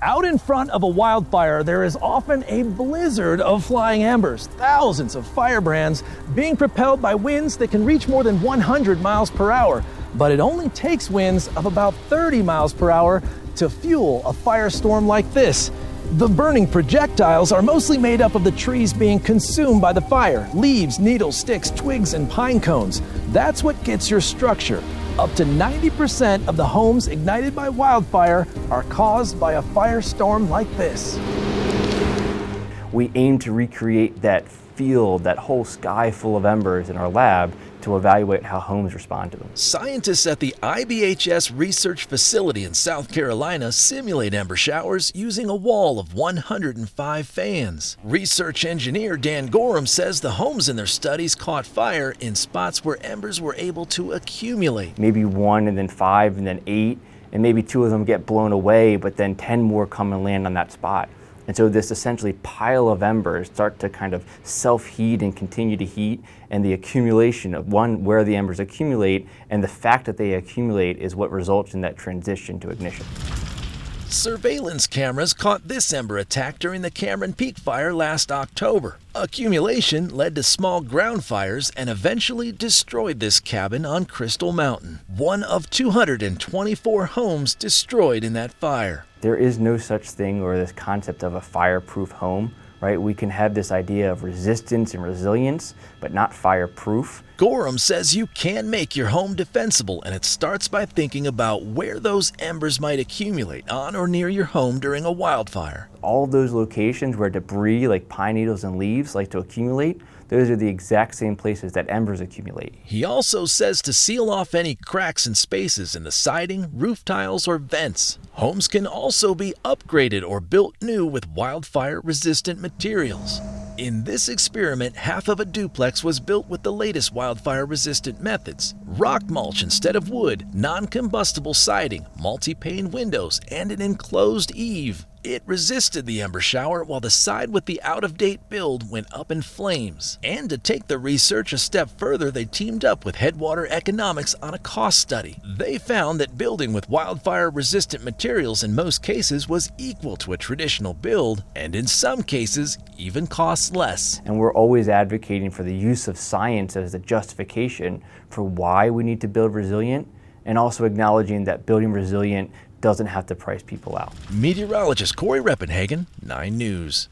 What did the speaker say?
Out in front of a wildfire, there is often a blizzard of flying embers, thousands of firebrands being propelled by winds that can reach more than 100 miles per hour. But it only takes winds of about 30 miles per hour to fuel a firestorm like this. The burning projectiles are mostly made up of the trees being consumed by the fire: leaves, needles, sticks, twigs, and pine cones. That's what gets your structure. Up to 90% of the homes ignited by wildfire are caused by a firestorm like this. We aim to recreate that field, that whole sky full of embers in our lab to evaluate how homes respond to them. Scientists at the IBHS research facility in South Carolina simulate ember showers using a wall of 105 fans. Research engineer Dan Gorham says the homes in their studies caught fire in spots where embers were able to accumulate. Maybe 1 and then 5 and then 8, and maybe 2 of them get blown away, but then 10 more come and land on that spot. And so this essentially pile of embers start to kind of self-heat and continue to heat, and the accumulation of where the embers accumulate and the fact that they accumulate is what results in that transition to ignition. Surveillance cameras caught this ember attack during the Cameron Peak fire last October. Accumulation led to small ground fires and eventually destroyed this cabin on Crystal Mountain. One of 224 homes destroyed in that fire. There is no such thing or this concept of a fireproof home, right? We can have this idea of resistance and resilience, but not fireproof. Gorham says you can make your home defensible, and it starts by thinking about where those embers might accumulate on or near your home during a wildfire. All of those locations where debris like pine needles and leaves like to accumulate, those are the exact same places that embers accumulate. He also says to seal off any cracks and spaces in the siding, roof tiles, or vents. Homes can also be upgraded or built new with wildfire-resistant materials. In this experiment, half of a duplex was built with the latest wildfire-resistant methods: rock mulch instead of wood, non-combustible siding, multi-pane windows, and an enclosed eave. It resisted the ember shower while the side with the out-of-date build went up in flames. And to take the research a step further, they teamed up with Headwater Economics on a cost study. They found that building with wildfire-resistant materials in most cases was equal to a traditional build, and in some cases even costs less. And we're always advocating for the use of science as a justification for why we need to build resilient, and also acknowledging that building resilient doesn't have to price people out. Meteorologist Corey Reppenhagen, 9 News.